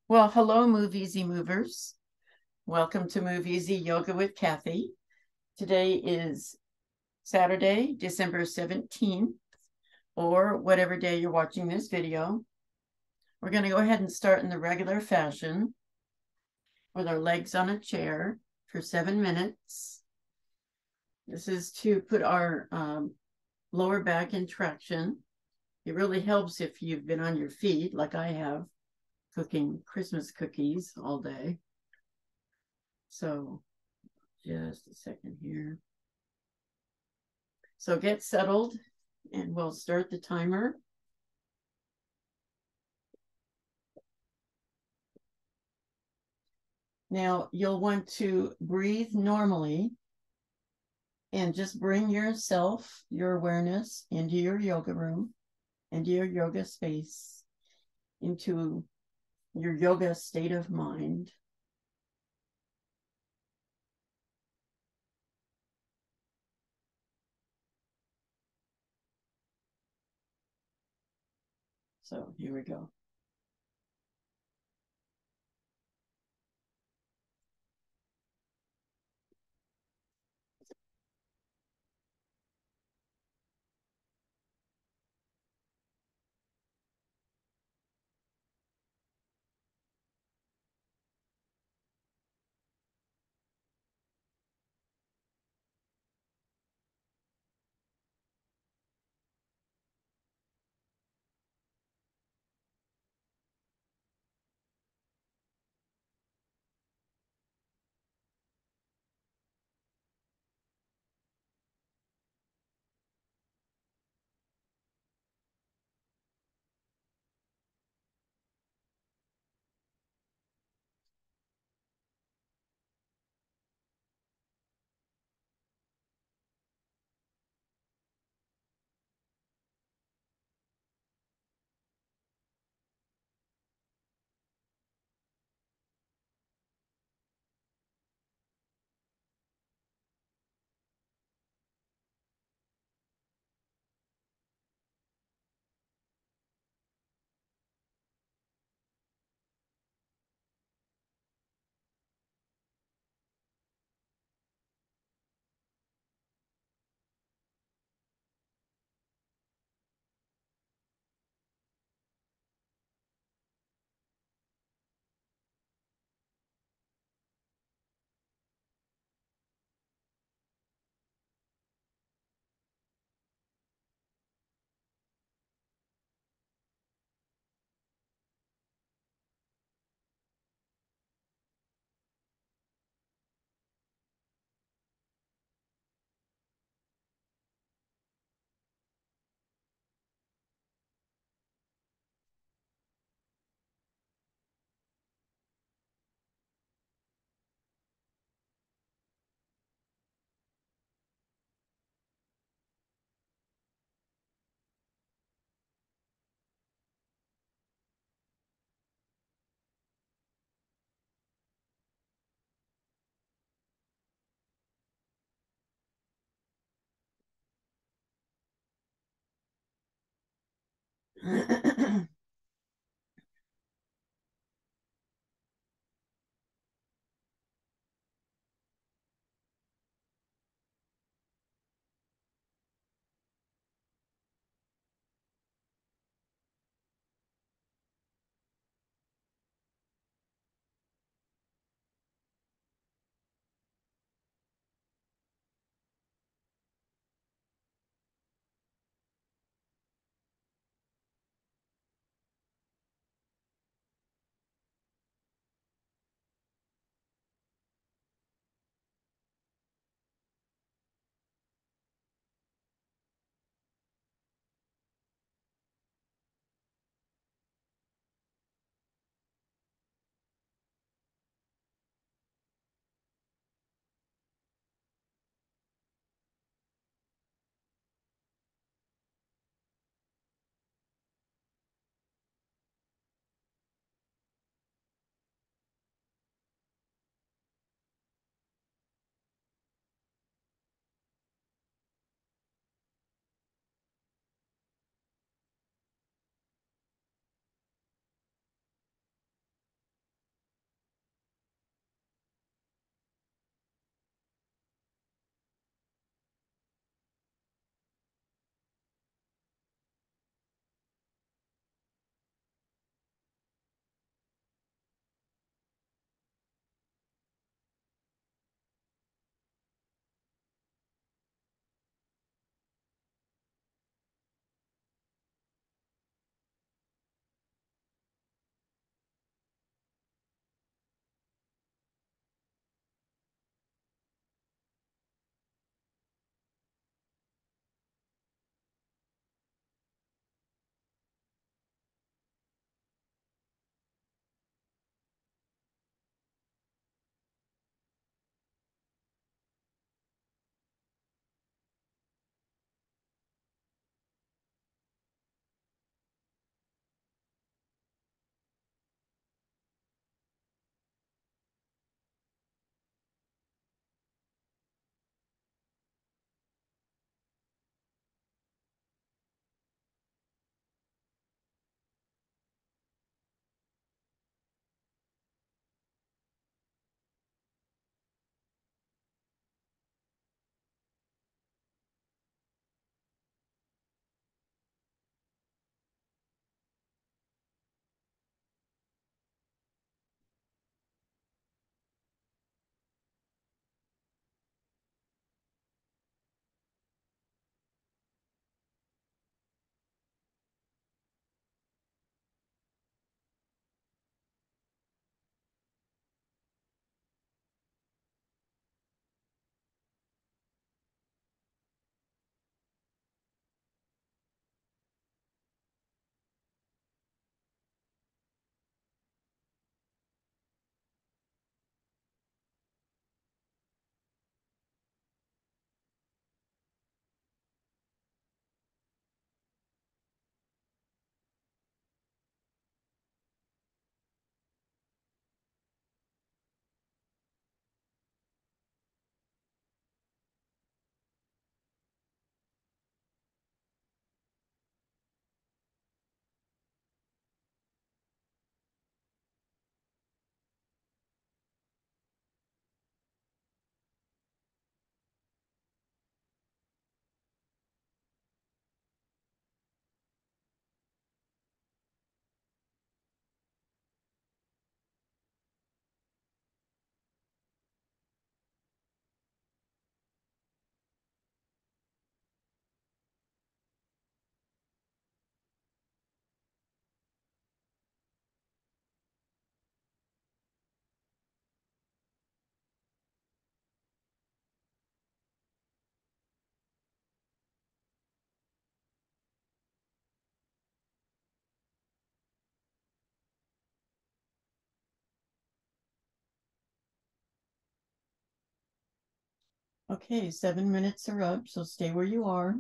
Well, hello, MoveEasy movers. Welcome to MoveEasy Yoga with Kathy. Today is Saturday, December 17th, or whatever day you're watching this video. We're going to go ahead and start in the regular fashion with our legs on a chair for 7 minutes. This is to put our lower back in traction. It really helps if you've been on your feet, like I have, cooking Christmas cookies all day. So just a second here. So get settled and we'll start the timer. Now you'll want to breathe normally and just bring yourself, your awareness into your yoga room, into your yoga space, into your yoga state of mind. So here we go. Okay, 7 minutes are up, so stay where you are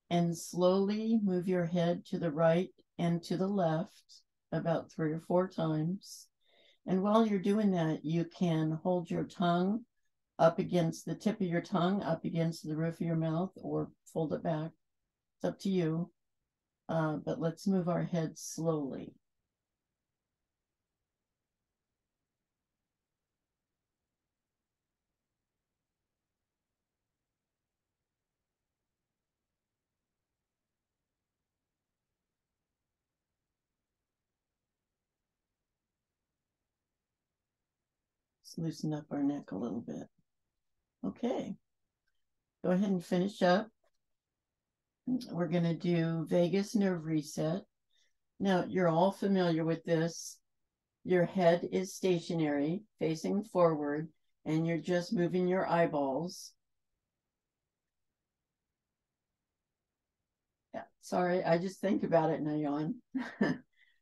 and slowly move your head to the right and to the left about 3 or 4 times. And while you're doing that, you can hold your tongue up against the tip of your tongue, up against the roof of your mouth, or fold it back. It's up to you. But let's move our head slowly. Let's loosen up our neck a little bit. Okay. Go ahead and finish up. We're going to do vagus nerve reset. Now, you're all familiar with this. Your head is stationary, facing forward, and you're just moving your eyeballs. Yeah, sorry, I just think about it and I yawn.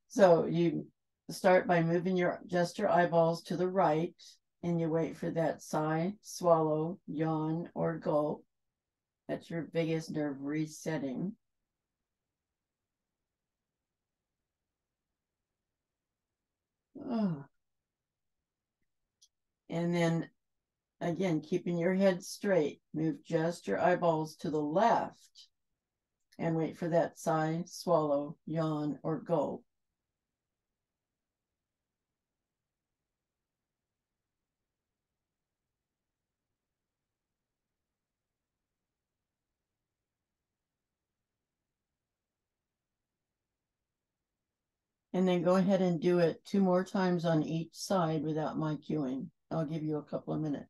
So you start by moving just your eyeballs to the right, and you wait for that sigh, swallow, yawn, or gulp. That's your vagus nerve resetting. Oh. And then again, keeping your head straight, move just your eyeballs to the left and wait for that sigh, swallow, yawn, or gulp. And then go ahead and do it 2 more times on each side without my cueing. I'll give you a couple of minutes.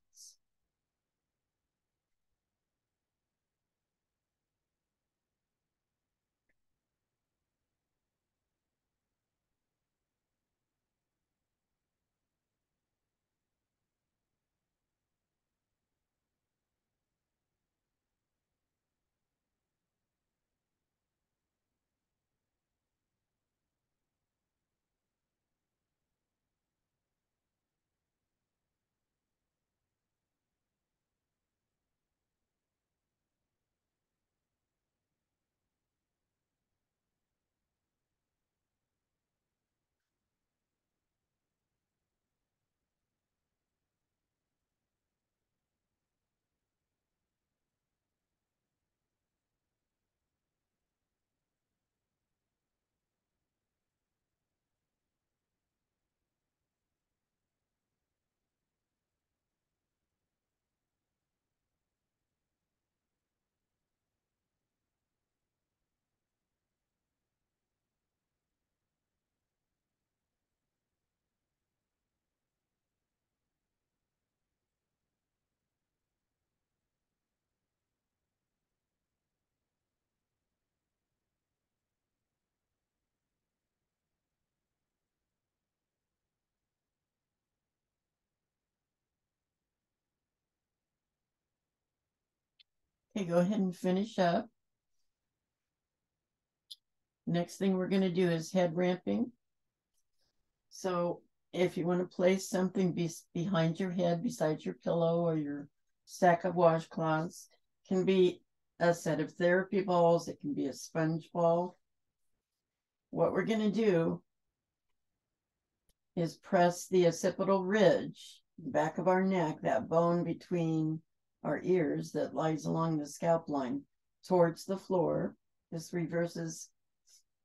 Okay, go ahead and finish up. Next thing we're going to do is head ramping. So if you want to place something behind your head, besides your pillow or your stack of washcloths, can be a set of therapy balls. It can be a sponge ball. What we're going to do is press the occipital ridge, the back of our neck, that bone between our ears that lies along the scalp line, towards the floor. This reverses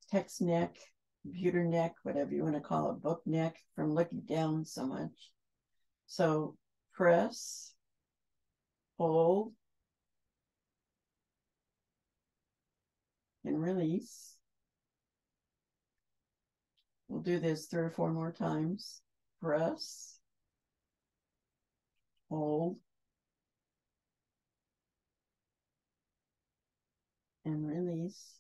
text neck, computer neck, whatever you want to call it, book neck, from looking down so much. So press, hold, and release. We'll do this 3 or 4 more times. Press, hold, and release.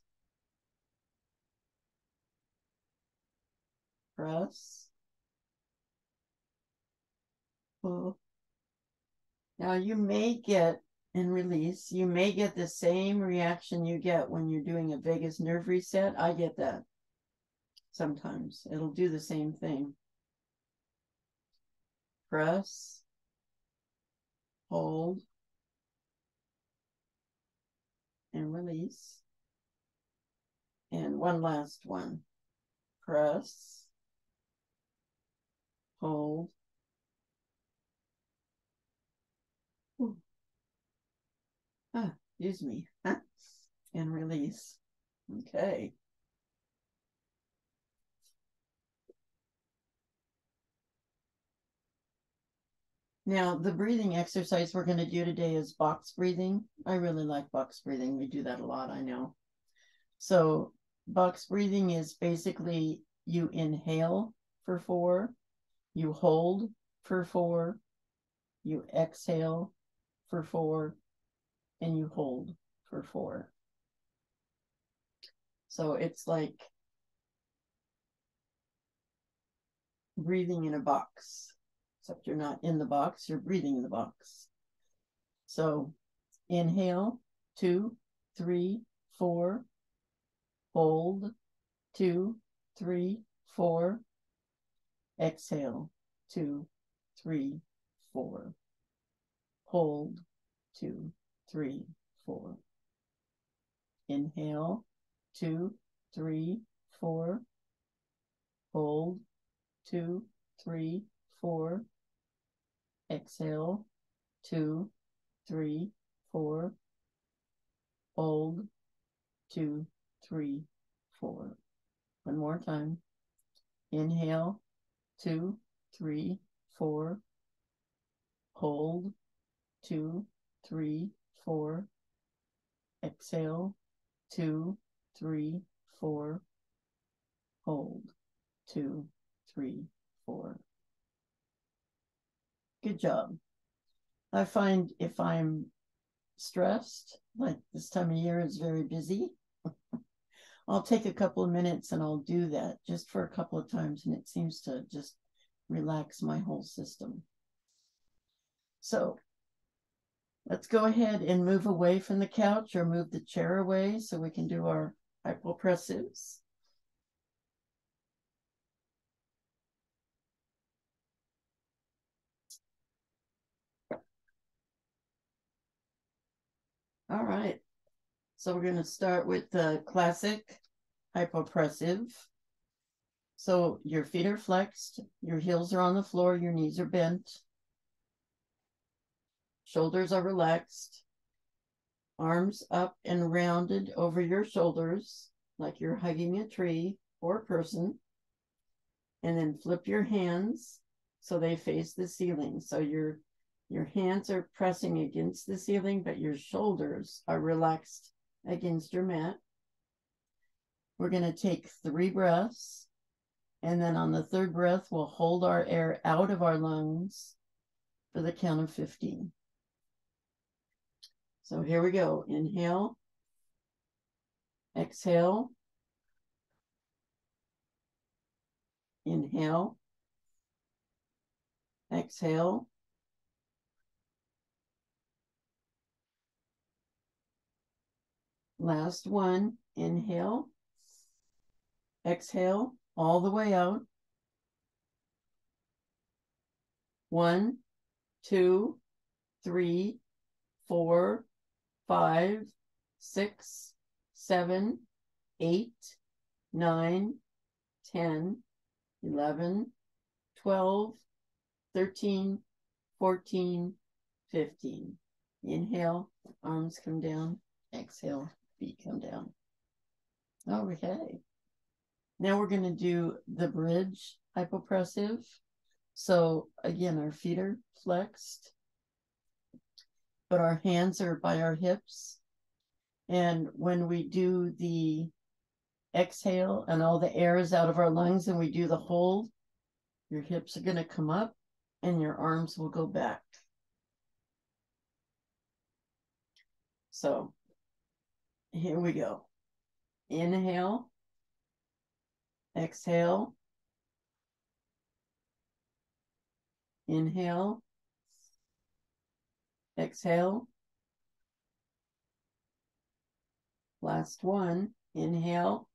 Press, pull. Now you may get, and release, you may get the same reaction you get when you're doing a vagus nerve reset. I get that sometimes. It'll do the same thing. Press, hold, and release. And one last one. Press, hold. Excuse me. And release. Okay. Now, the breathing exercise we're going to do today is box breathing. I really like box breathing. We do that a lot, I know. So box breathing is basically you inhale for 4, you hold for 4, you exhale for 4, and you hold for 4. So it's like breathing in a box, except you're not in the box, you're breathing in the box. So inhale, 2, 3, 4, hold, 2, 3, 4, exhale, 2, 3, 4, hold, 2, 3, 4. Inhale, 2, 3, 4, hold, 2, 3, 4, exhale, 2, 3, 4, hold, 2, 3, 4. One more time. Inhale, 2, 3, 4, hold, 2, 3, 4, exhale, 2, 3, 4, hold, 2, 3, 4. Good job. I find if I'm stressed, like this time of year is very busy, I'll take a couple of minutes and I'll do that just for a couple of times, and it seems to just relax my whole system. So let's go ahead and move away from the couch or move the chair away so we can do our hypopressives. All right. So we're going to start with the classic hypopressive. So your feet are flexed, your heels are on the floor, your knees are bent, shoulders are relaxed, arms up and rounded over your shoulders like you're hugging a tree or a person, and then flip your hands so they face the ceiling. So your hands are pressing against the ceiling, but your shoulders are relaxed against your mat. We're going to take 3 breaths, and then on the 3rd breath, we'll hold our air out of our lungs for the count of 15. So here we go. Inhale, exhale, inhale, exhale, last one. Inhale, exhale, all the way out. 1, 2, 3, 4, 5, 6, 7, 8, 9, 10, 11, 12, 13, 14, 15. Inhale, arms come down. Exhale, feet come down. Okay. Now we're going to do the bridge hypopressive. So again, our feet are flexed, but our hands are by our hips. And when we do the exhale and all the air is out of our lungs and we do the hold, your hips are going to come up and your arms will go back. So here we go. Inhale, exhale, inhale, exhale. Last one. Inhale,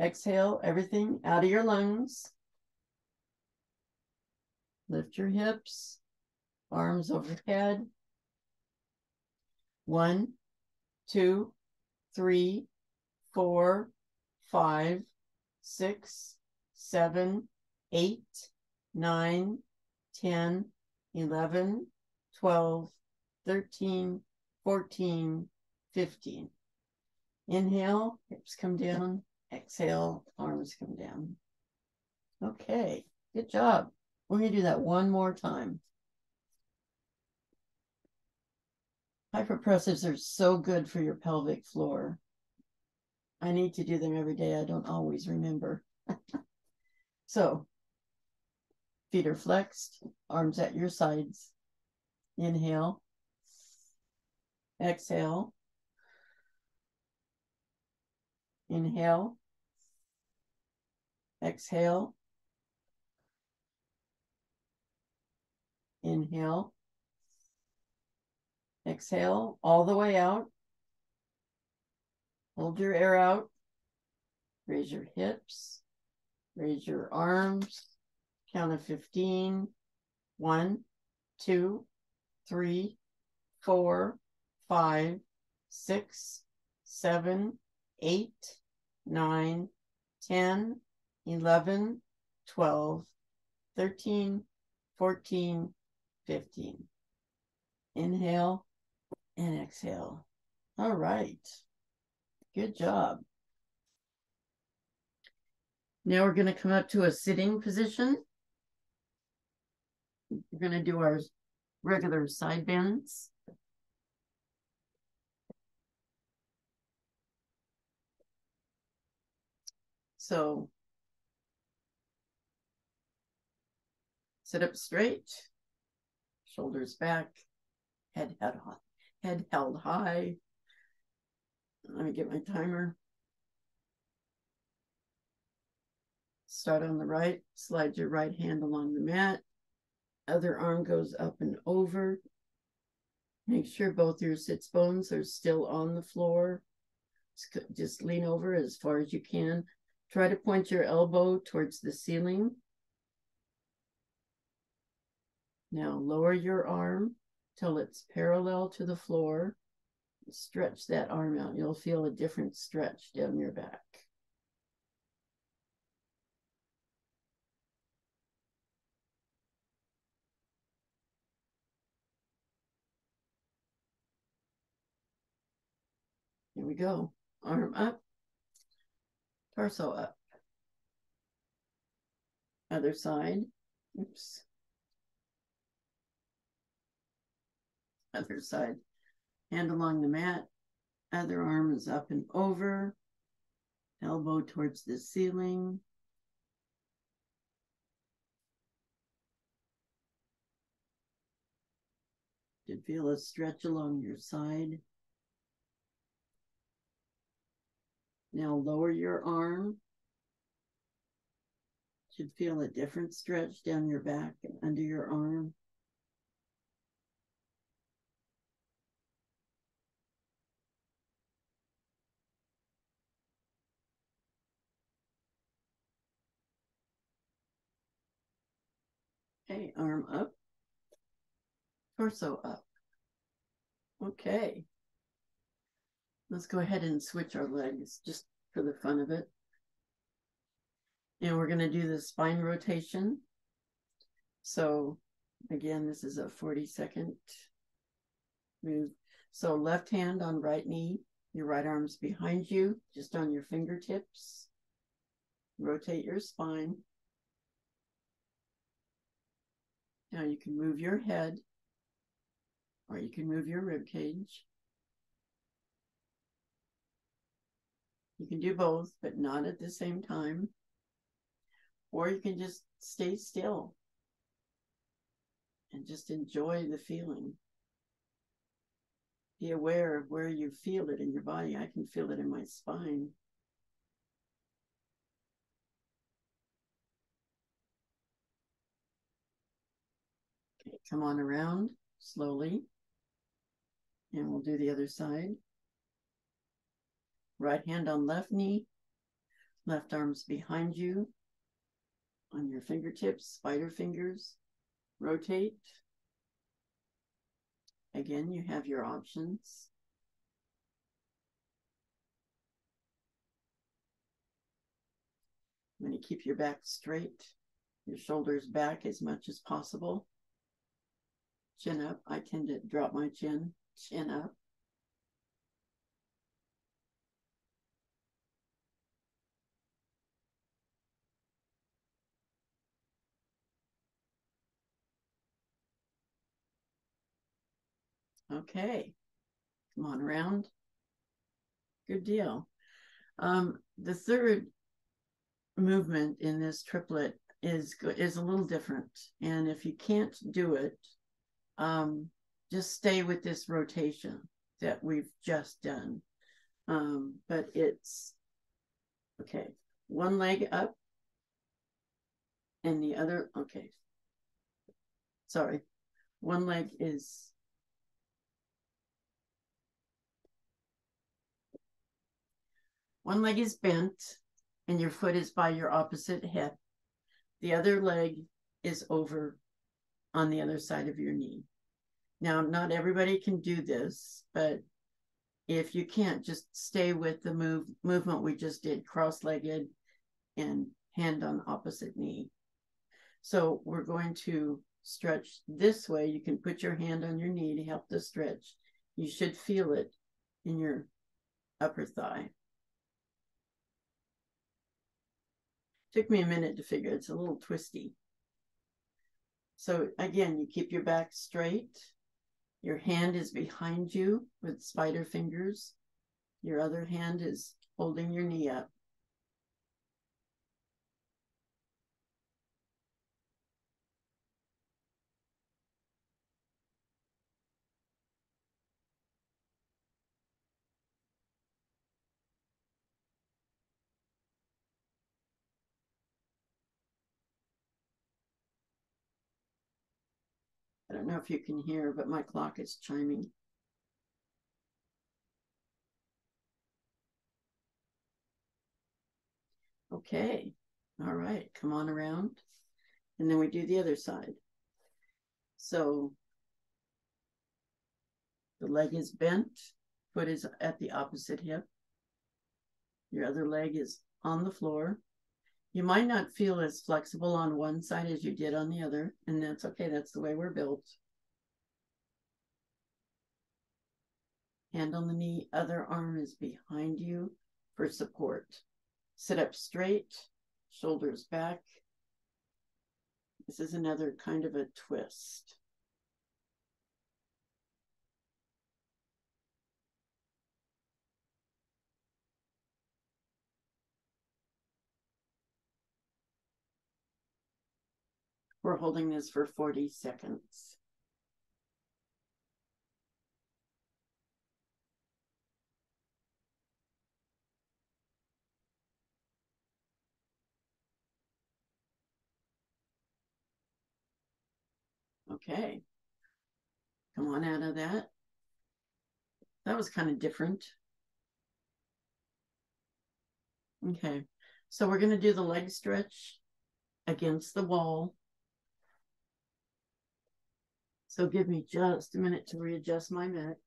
exhale, everything out of your lungs. Lift your hips, arms overhead. 1, 2, 3, 4, 5, 6, 7, 8, 9, 10, 11, 12, 13, 14, 15. Inhale, hips come down. Exhale, arms come down. Okay, good job. We're going to do that one more time. Hypopressives are so good for your pelvic floor. I need to do them every day. I don't always remember. So, feet are flexed, arms at your sides. Inhale. Exhale. Inhale. Exhale. Inhale. Exhale all the way out. Hold your air out. Raise your hips. Raise your arms. Count of 15. 1, 2, 3, 4, 5, 6, 7, 8, 9, 10, 11, 12, 13, 14, 15. Inhale and exhale. All right. Good job. Now we're going to come up to a sitting position. We're going to do our regular side bends. So sit up straight, shoulders back, head held high. Let me get my timer. Start on the right, slide your right hand along the mat. Other arm goes up and over. Make sure both your sits bones are still on the floor. Just lean over as far as you can. Try to point your elbow towards the ceiling. Now lower your arm till it's parallel to the floor. Stretch that arm out. You'll feel a different stretch down your back. Here we go. Arm up, torso up. Other side. Oops. Other side. Hand along the mat. Other arm is up and over. Elbow towards the ceiling. Should feel a stretch along your side. Now lower your arm. Should feel a different stretch down your back and under your arm. Okay, arm up, torso up. Okay. Let's go ahead and switch our legs just for the fun of it. And we're going to do the spine rotation. So again, this is a 40-second move. So left hand on right knee, your right arm's behind you, just on your fingertips. Rotate your spine. Now you can move your head or you can move your rib cage. You can do both, but not at the same time. Or you can just stay still and just enjoy the feeling. Be aware of where you feel it in your body. I can feel it in my spine. Okay, come on around slowly. And we'll do the other side. Right hand on left knee. Left arm's behind you. On your fingertips, spider fingers. Rotate. Again, you have your options. When you keep your back straight, your shoulders back as much as possible. Chin up. I tend to drop my chin up. Okay, come on around. Good deal. The third movement in this triplet is a little different. And if you can't do it, just stay with this rotation that we've just done. But it's, okay, one leg up and the other, okay. Sorry, one leg is, one leg is bent and your foot is by your opposite hip. The other leg is over on the other side of your knee. Now, not everybody can do this, but if you can't, just stay with the movement we just did, cross-legged and hand on opposite knee. So we're going to stretch this way. You can put your hand on your knee to help the stretch. You should feel it in your upper thigh. Took me a minute to figure it's a little twisty. So again, you keep your back straight. Your hand is behind you with spider fingers. Your other hand is holding your knee up. I don't know if you can hear, but my clock is chiming. Okay, all right, come on around. And then we do the other side. So the leg is bent, foot is at the opposite hip. Your other leg is on the floor. You might not feel as flexible on one side as you did on the other, and that's okay. That's the way we're built. Hand on the knee, other arm is behind you for support. Sit up straight, shoulders back. This is another kind of a twist. We're holding this for 40 seconds. Okay. Come on out of that. That was kind of different. Okay. So we're going to do the leg stretch against the wall. So give me just a minute to readjust my mat.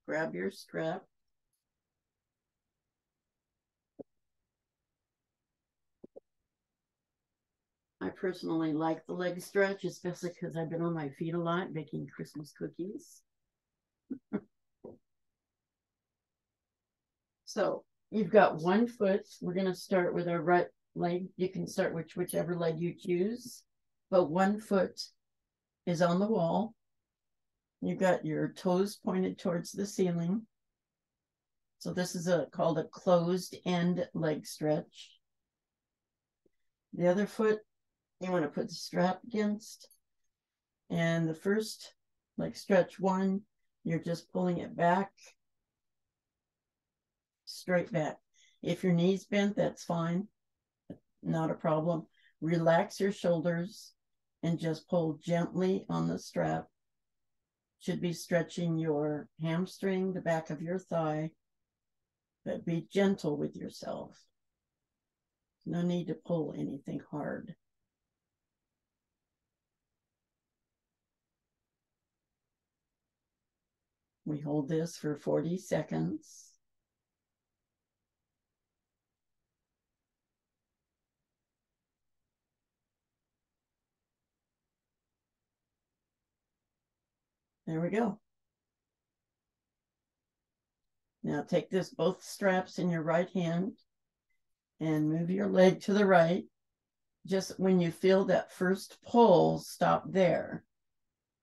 Grab your strap. I personally like the leg stretch, especially because I've been on my feet a lot baking Christmas cookies. So you've got one foot. We're going to start with our right leg. You can start with whichever leg you choose, but one foot is on the wall. You've got your toes pointed towards the ceiling. So this is called a closed end leg stretch. The other foot, you want to put the strap against. And the first leg stretch one, you're just pulling it back, straight back. If your knee's bent, that's fine. Not a problem. Relax your shoulders and just pull gently on the strap. Should be stretching your hamstring, the back of your thigh, but be gentle with yourself. No need to pull anything hard. We hold this for 40 seconds. There we go. Now take both straps in your right hand and move your leg to the right. Just when you feel that first pull, stop there.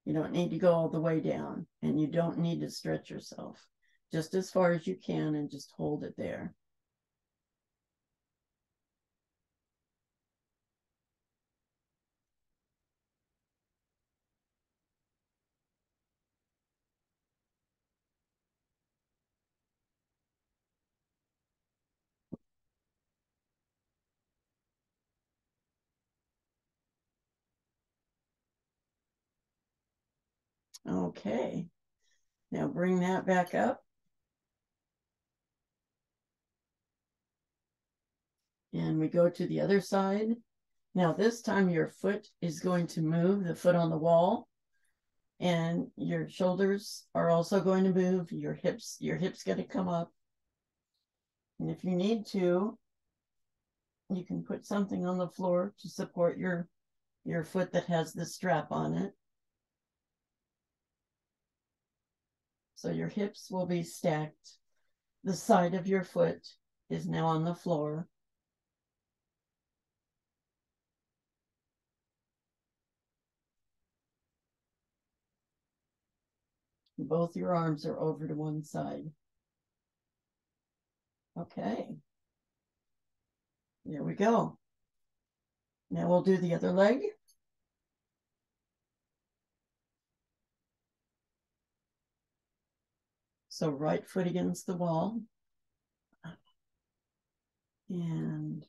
You don't need to go all the way down, and you don't need to stretch yourself. Just as far as you can, and just hold it there. Okay, now bring that back up. And we go to the other side. Now this time your foot is going to move, the foot on the wall, and your shoulders are also going to move. Your hips going to come up. And if you need to, you can put something on the floor to support your foot that has the strap on it. So your hips will be stacked. The side of your foot is now on the floor. Both your arms are over to one side. Okay. There we go. Now we'll do the other leg. So right foot against the wall. And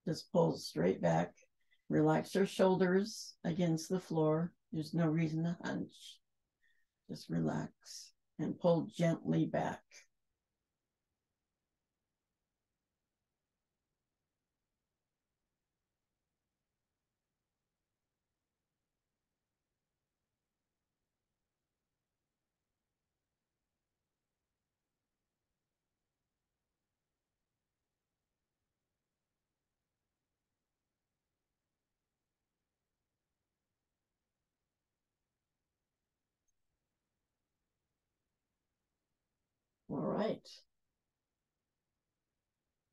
just pull straight back. Relax your shoulders against the floor. There's no reason to hunch. Just relax and pull gently back. All right.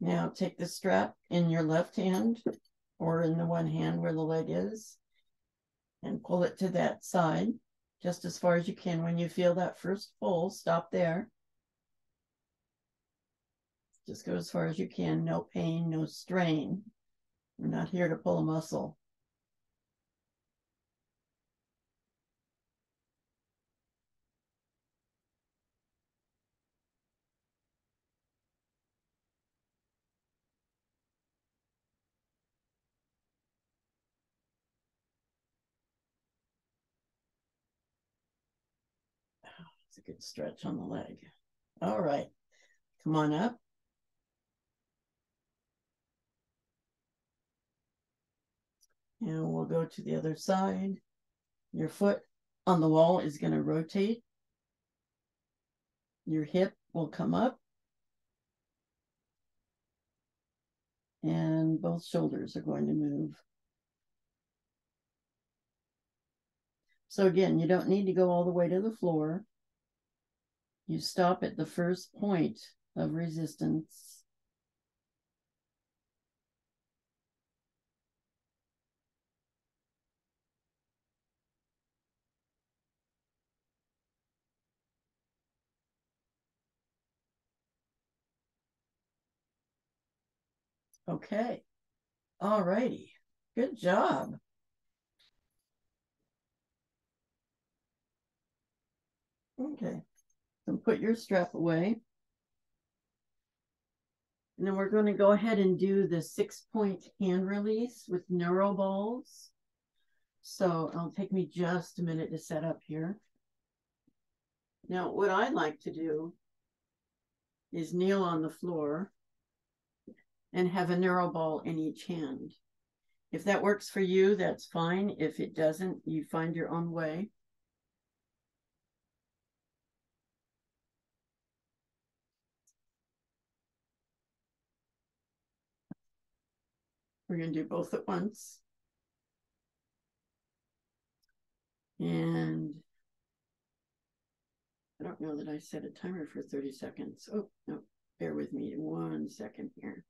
Now take the strap in your left hand or in the one hand where the leg is and pull it to that side just as far as you can. When you feel that first pull, stop there. Just go as far as you can. No pain, no strain. We're not here to pull a muscle. It's a good stretch on the leg. All right. Come on up. And we'll go to the other side. Your foot on the wall is going to rotate. Your hip will come up. And both shoulders are going to move. So again, you don't need to go all the way to the floor. You stop at the first point of resistance. Okay. All righty. Good job. Okay. So put your strap away. And then we're going to go ahead and do the 6-point hand release with Neuro balls. So it'll take me just a minute to set up here. Now, what I like to do is kneel on the floor and have a Neuro ball in each hand. If that works for you, that's fine. If it doesn't, you find your own way. We're going to do both at once. And I don't know that I set a timer for 30 seconds. Oh, no, bear with me 1 second here.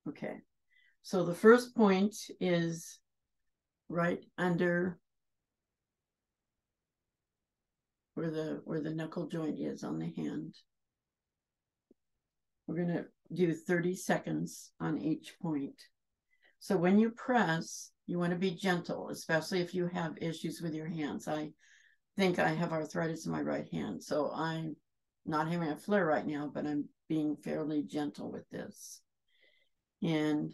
Okay, so the first point is right under where the knuckle joint is on the hand. We're going to do 30 seconds on each point. So when you press, you want to be gentle, especially if you have issues with your hands. I think I have arthritis in my right hand, so I'm not having a flare right now, but I'm being fairly gentle with this. And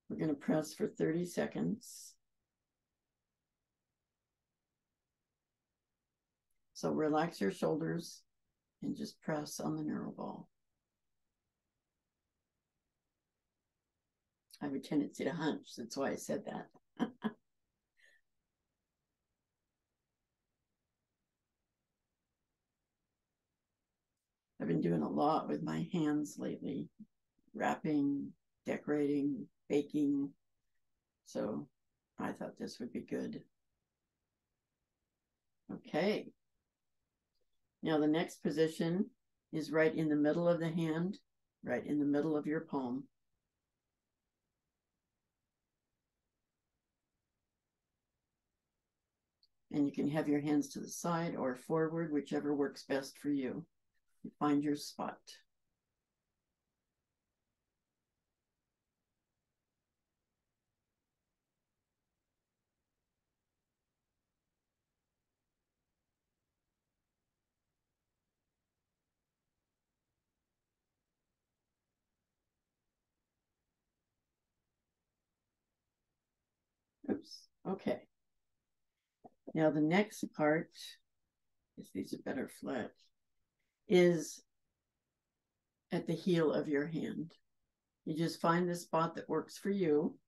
we're going to press for 30 seconds. So relax your shoulders and just press on the neuro ball. I have a tendency to hunch. That's why I said that. I've been doing a lot with my hands lately, wrapping, decorating, baking. So I thought this would be good. Okay. Now the next position is right in the middle of the hand, right in the middle of your palm. And you can have your hands to the side or forward, whichever works best for you. Find your spot. Oops. Okay. Now the next part, if these are better flat, is at the heel of your hand. You just find the spot that works for you.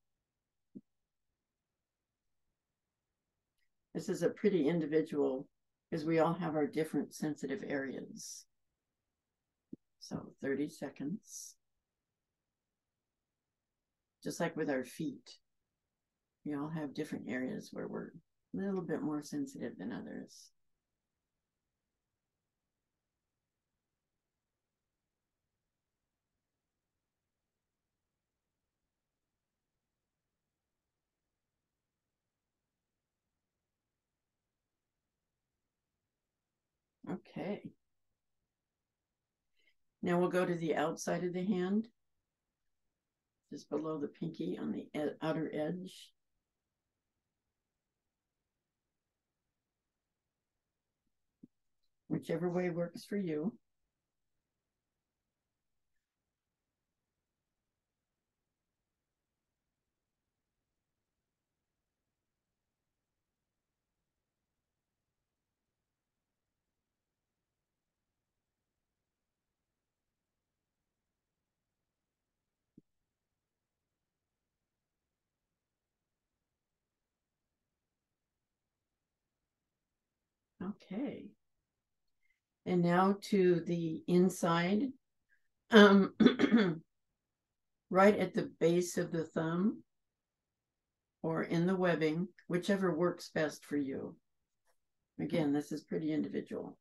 This is a pretty individual because we all have our different sensitive areas. So 30 seconds. Just like with our feet, we all have different areas where we're a little bit more sensitive than others. Okay. Now we'll go to the outside of the hand, just below the pinky on the outer edge. Whichever way works for you. Okay. And now to the inside, right at the base of the thumb or in the webbing, whichever works best for you. Again, this is pretty individual.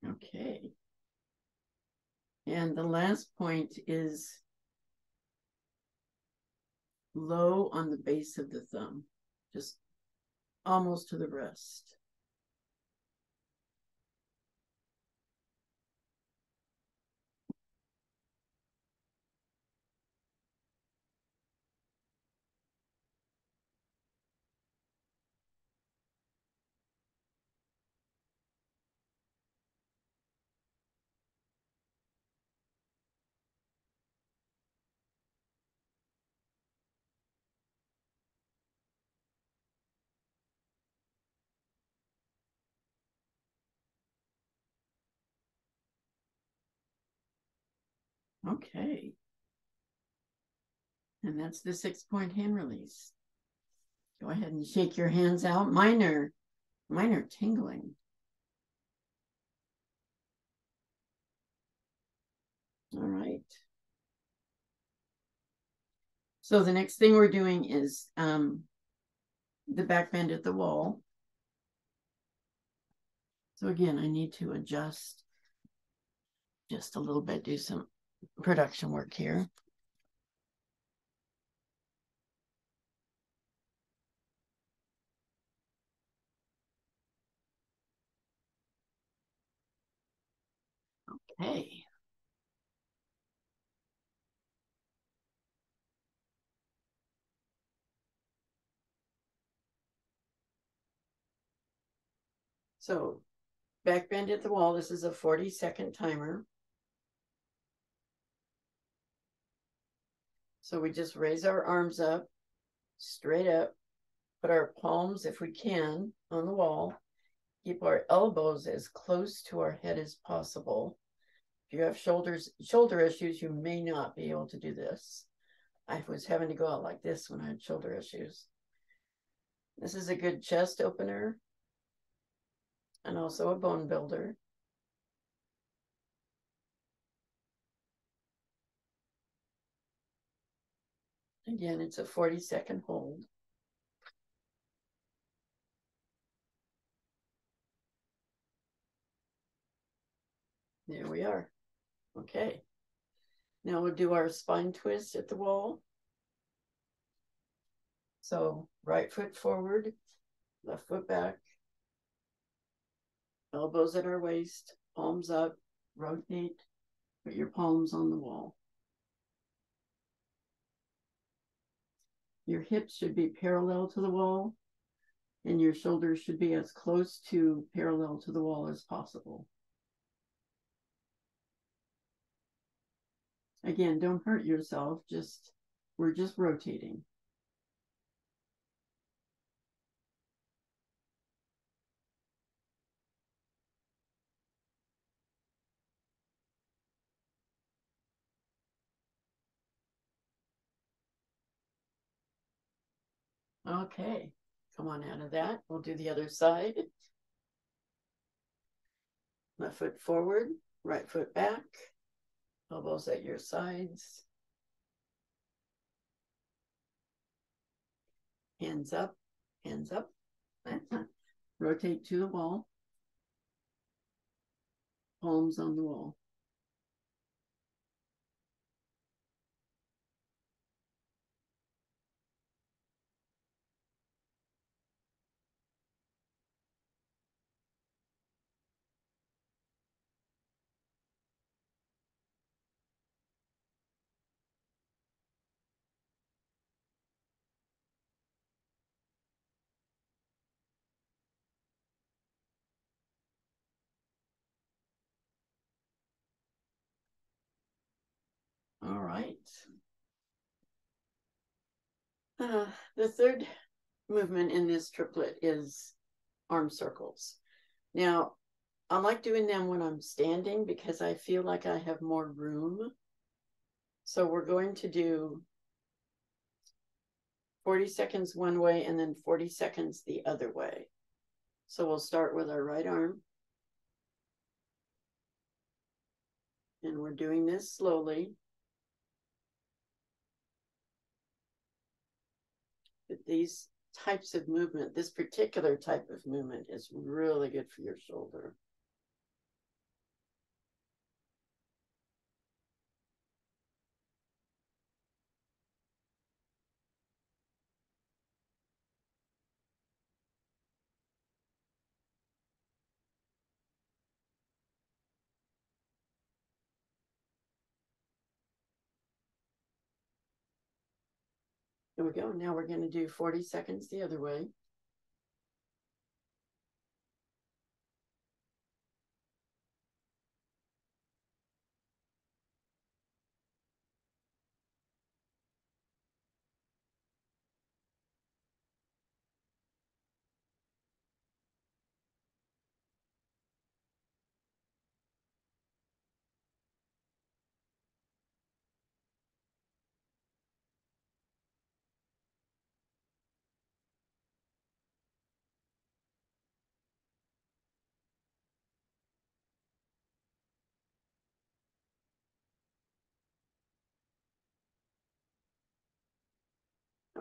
Okay. And the last point is low on the base of the thumb, just almost to the wrist. Okay. And that's the 6-point hand release. Go ahead and shake your hands out. Mine are tingling. All right. So the next thing we're doing is the back bend at the wall. So again, I need to adjust just a little bit, do some production work here. Okay. So back bend at the wall. This is a 40-second timer. So we just raise our arms up, straight up, put our palms, if we can, on the wall. Keep our elbows as close to our head as possible. If you have shoulder issues, you may not be able to do this. I was having to go out like this when I had shoulder issues. This is a good chest opener and also a bone builder. Again, it's a 40-second hold. There we are. Okay. Now we'll do our spine twist at the wall. So right foot forward, left foot back, elbows at our waist, palms up, rotate, put your palms on the wall. Your hips should be parallel to the wall, and your shoulders should be as close to parallel to the wall as possible. Again, don't hurt yourself, we're just rotating. Okay, come on out of that. We'll do the other side. Left foot forward, right foot back, elbows at your sides. Hands up, hands up. Rotate to the wall. Palms on the wall. All right. The third movement in this triplet is arm circles. Now, I like doing them when I'm standing because I feel like I have more room. So we're going to do 40 seconds one way and then 40 seconds the other way. So we'll start with our right arm. And we're doing this slowly. But these types of movement, this particular type of movement is really good for your shoulder. There we go. Now we're going to do 40 seconds the other way.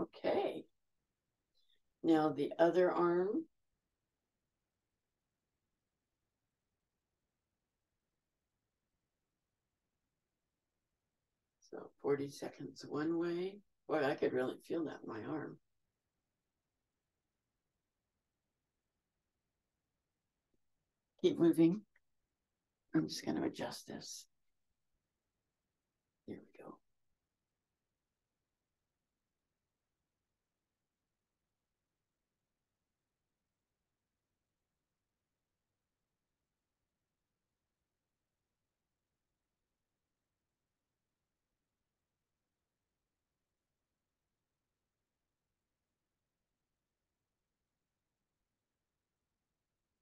Okay. Now the other arm. So 40 seconds one way. Boy, I could really feel that in my arm. Keep moving. I'm just going to adjust this. There we go.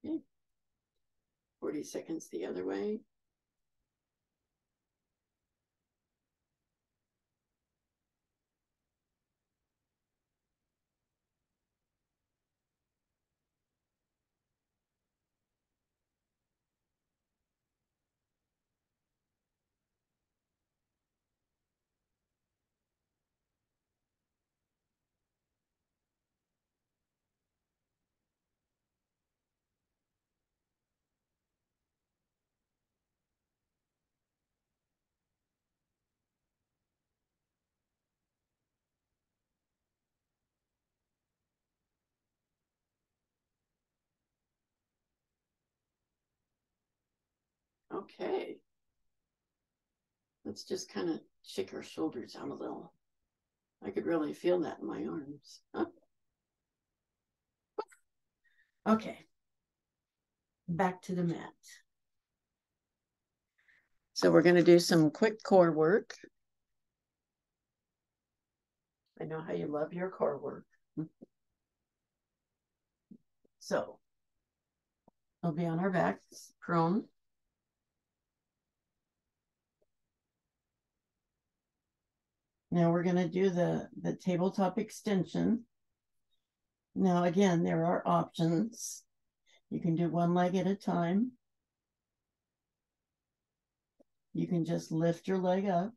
Okay. 40 seconds the other way. Okay. Let's just kind of shake our shoulders out a little. I could really feel that in my arms. Huh? Okay. Back to the mat. So we're going to do some quick core work. I know how you love your core work. So we'll be on our backs, prone. Now we're going to do the tabletop extension. Now, again, there are options. You can do one leg at a time. You can just lift your leg up.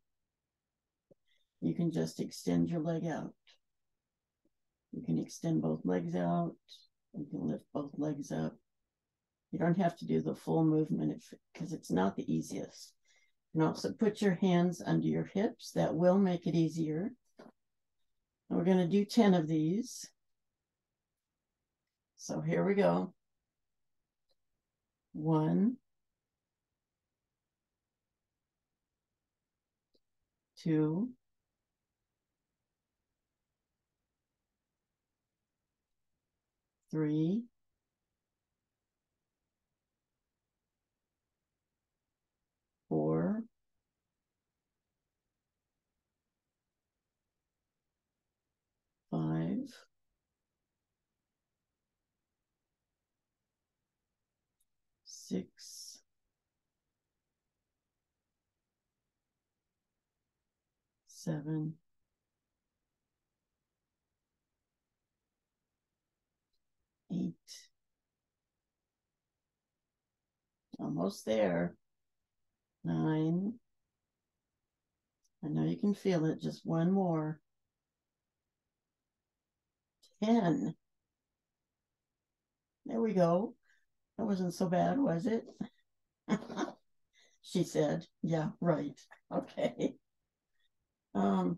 You can just extend your leg out. You can extend both legs out. You can lift both legs up. You don't have to do the full movement because it's not the easiest. You can also put your hands under your hips. That will make it easier. And we're going to do 10 of these. So here we go. 1, 2, 3, 4, 5, 6, 7, 8. Almost there. 9. I know you can feel it. Just one more. 10. There we go. That wasn't so bad, was it? She said. Yeah, right. Okay. The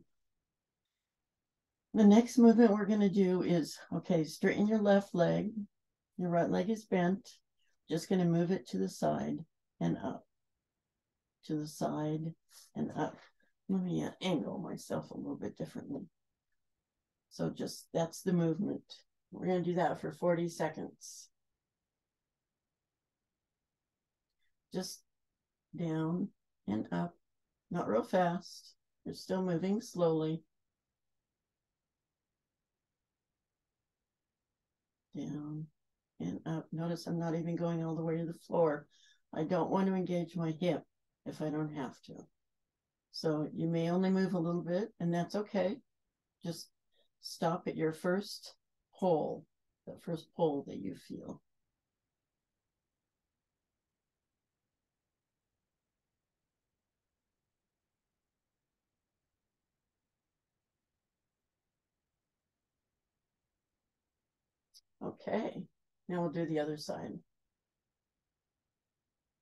next movement we're going to do is, okay, straighten your left leg. Your right leg is bent. Just going to move it to the side and up. To the side and up. Let me angle myself a little bit differently. So just, that's the movement. We're going to do that for 40 seconds. Just down and up. Not real fast. You're still moving slowly. Down and up. Notice I'm not even going all the way to the floor. I don't want to engage my hip if I don't have to. So you may only move a little bit, and that's okay. Just stop at your first pull, the first pull that you feel. Okay, now we'll do the other side.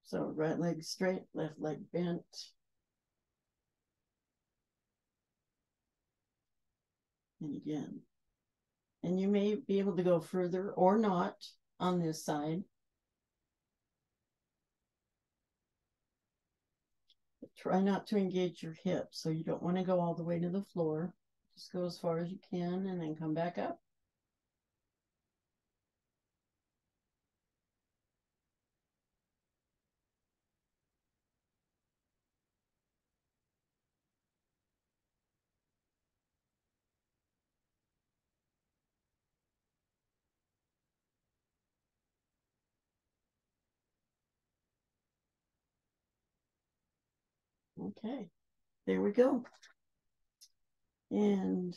So right leg straight, left leg bent. And again. And you may be able to go further or not on this side. But try not to engage your hips. So you don't want to go all the way to the floor. Just go as far as you can and then come back up. Okay, there we go. And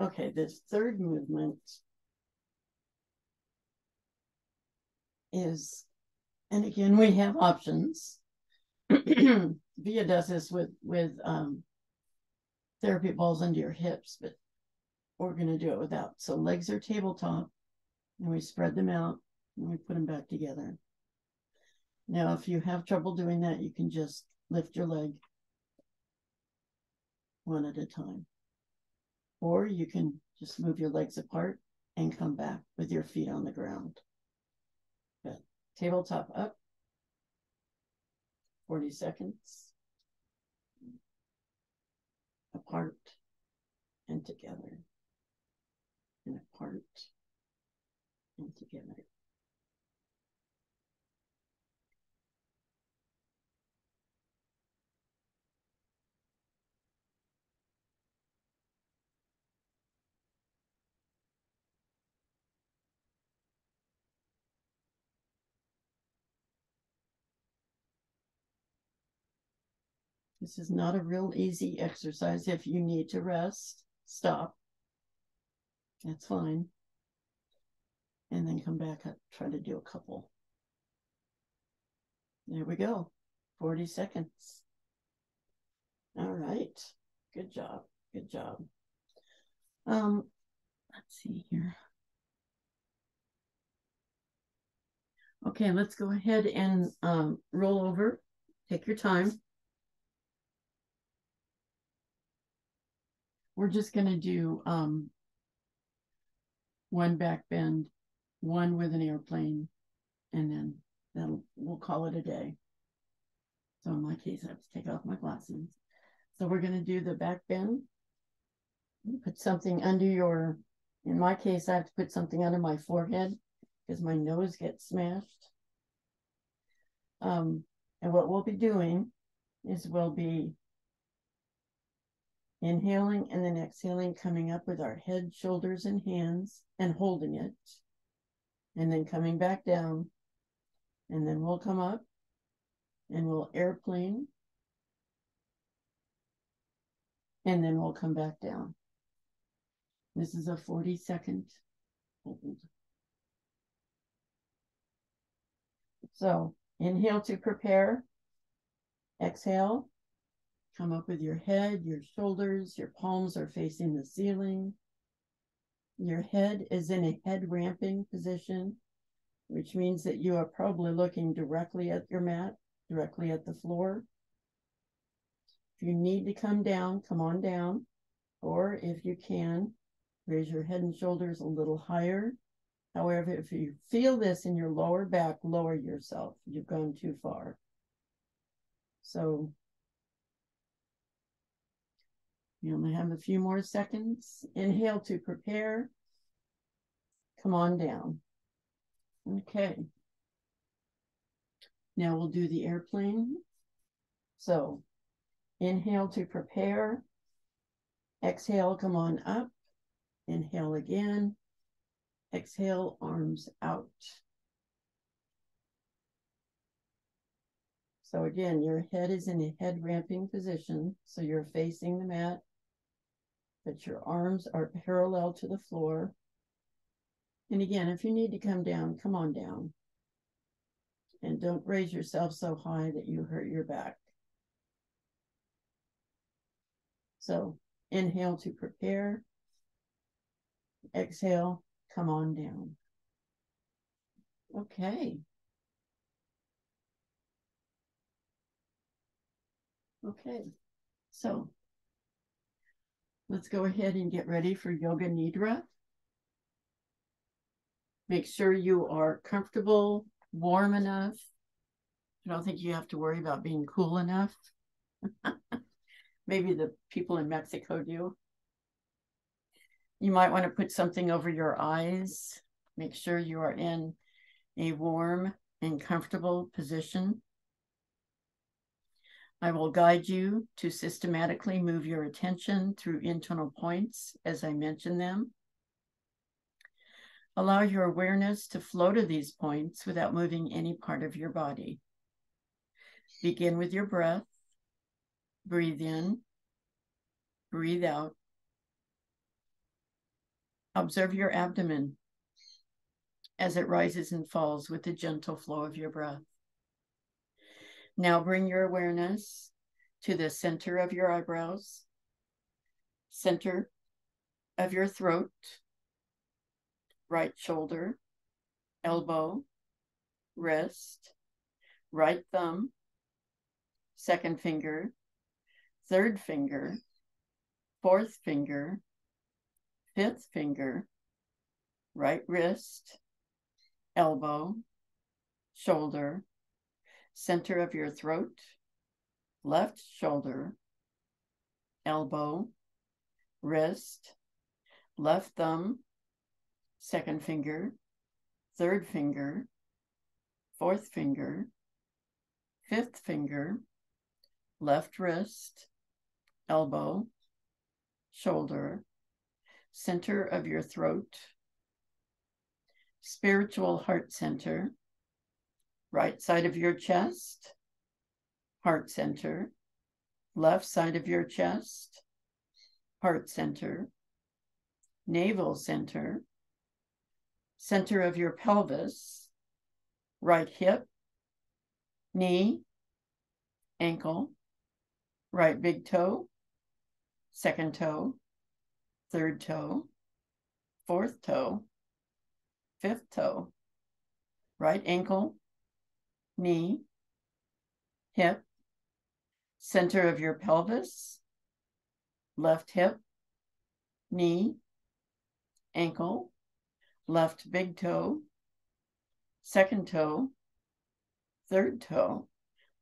okay, this third movement is, and again, we have options. Via does this with therapy balls under your hips, but we're going to do it without. So legs are tabletop, and we spread them out, and we put them back together. Now, if you have trouble doing that, you can just lift your leg one at a time. Or you can just move your legs apart and come back with your feet on the ground. But tabletop up, 40 seconds. Apart and together. And apart and together. This is not a real easy exercise. If you need to rest, stop. That's fine. And then come back up, try to do a couple. There we go. 40 seconds. All right. Good job. Good job. Let's see here. Okay, let's go ahead and roll over. Take your time. We're just going to do one back bend, one with an airplane, and then we'll call it a day. So in my case, I have to take off my glasses. So we're going to do the back bend. Put something under your, in my case, I have to put something under my forehead because my nose gets smashed. And what we'll be doing is we'll be inhaling and then exhaling, coming up with our head, shoulders, and hands and holding it. And then coming back down. And then we'll come up and we'll airplane. And then we'll come back down. This is a 40-second hold. So inhale to prepare. Exhale. Come up with your head, your shoulders, your palms are facing the ceiling. Your head is in a head ramping position, which means that you are probably looking directly at your mat, directly at the floor. If you need to come down, come on down. Or if you can, raise your head and shoulders a little higher. However, if you feel this in your lower back, lower yourself. You've gone too far. So you only have a few more seconds. Inhale to prepare. Come on down. Okay. Now we'll do the airplane. So inhale to prepare. Exhale, come on up. Inhale again. Exhale, arms out. So again, your head is in a head ramping position. So you're facing the mat, but your arms are parallel to the floor. And again, if you need to come down, come on down. And don't raise yourself so high that you hurt your back. So inhale to prepare. Exhale, come on down. Okay. Okay. So let's go ahead and get ready for Yoga Nidra. Make sure you are comfortable, warm enough. I don't think you have to worry about being cool enough. Maybe the people in Mexico do. You might want to put something over your eyes. Make sure you are in a warm and comfortable position. I will guide you to systematically move your attention through internal points as I mention them. Allow your awareness to flow to these points without moving any part of your body. Begin with your breath. Breathe in, breathe out. Observe your abdomen as it rises and falls with the gentle flow of your breath. Now bring your awareness to the center of your eyebrows, center of your throat, right shoulder, elbow, wrist, right thumb, second finger, third finger, fourth finger, fifth finger, right wrist, elbow, shoulder, center of your throat, left shoulder, elbow, wrist, left thumb, second finger, third finger, fourth finger, fifth finger, left wrist, elbow, shoulder, center of your throat, spiritual heart center, right side of your chest, heart center, left side of your chest, heart center, navel center, center of your pelvis, right hip, knee, ankle, right big toe, second toe, third toe, fourth toe, fifth toe, right ankle, knee, hip, center of your pelvis, left hip, knee, ankle, left big toe, second toe, third toe,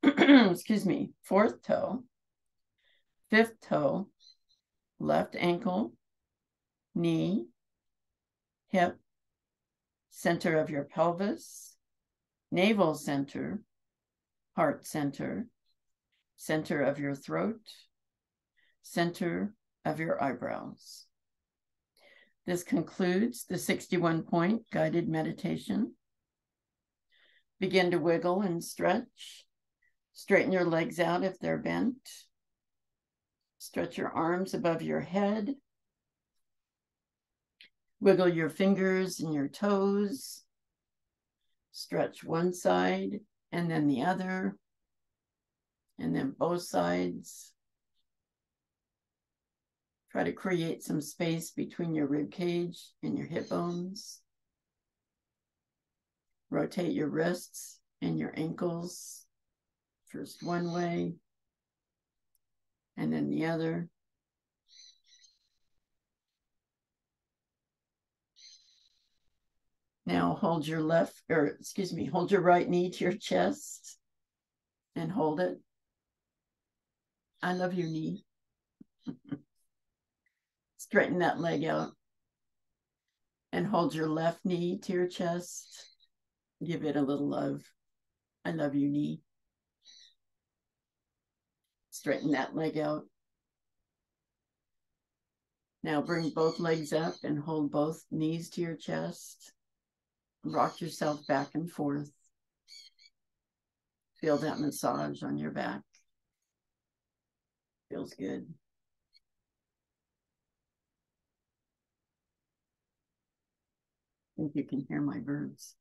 excuse me, fourth toe, fifth toe, left ankle, knee, hip, center of your pelvis, navel center, heart center, center of your throat, center of your eyebrows. This concludes the 61-point guided meditation. Begin to wiggle and stretch. Straighten your legs out if they're bent. Stretch your arms above your head. Wiggle your fingers and your toes. Stretch one side and then the other, and then both sides. Try to create some space between your rib cage and your hip bones. Rotate your wrists and your ankles. First one way, and then the other. Now hold your hold your right knee to your chest and hold it. I love your knee. Straighten that leg out and hold your left knee to your chest. Give it a little love. I love you, knee. Straighten that leg out. Now bring both legs up and hold both knees to your chest. Rock yourself back and forth. Feel that massage on your back. Feels good. I think you can hear my birds.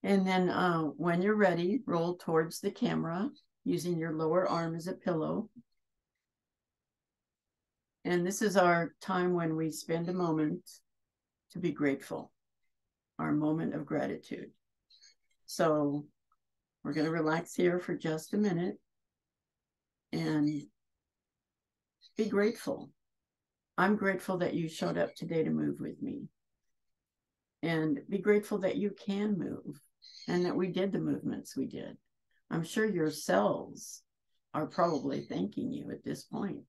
And then when you're ready, roll towards the camera using your lower arm as a pillow. And this is our time when we spend a moment to be grateful, our moment of gratitude. So we're going to relax here for just a minute and be grateful. I'm grateful that you showed up today to move with me. And be grateful that you can move and that we did the movements we did. I'm sure your cells are probably thanking you at this point.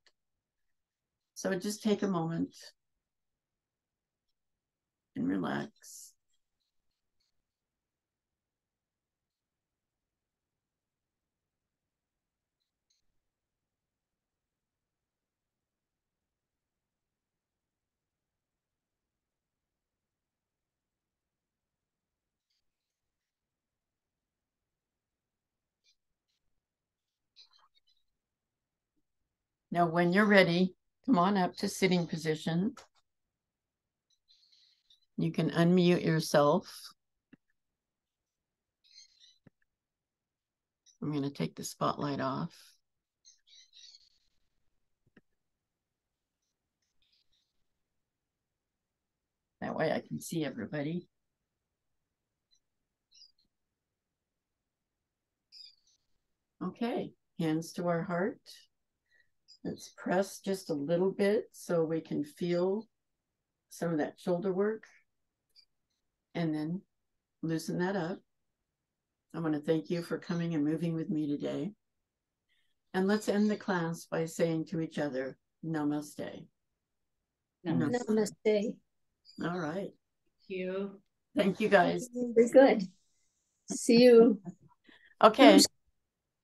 So just take a moment and relax. Now, when you're ready, come on up to sitting position. You can unmute yourself. I'm going to take the spotlight off. That way I can see everybody. Okay, hands to our heart. Let's press just a little bit so we can feel some of that shoulder work and then loosen that up. I want to thank you for coming and moving with me today. And let's end the class by saying to each other, Namaste. Namaste. Namaste. All right. Thank you. Thank you, guys. Very good. See you. Okay.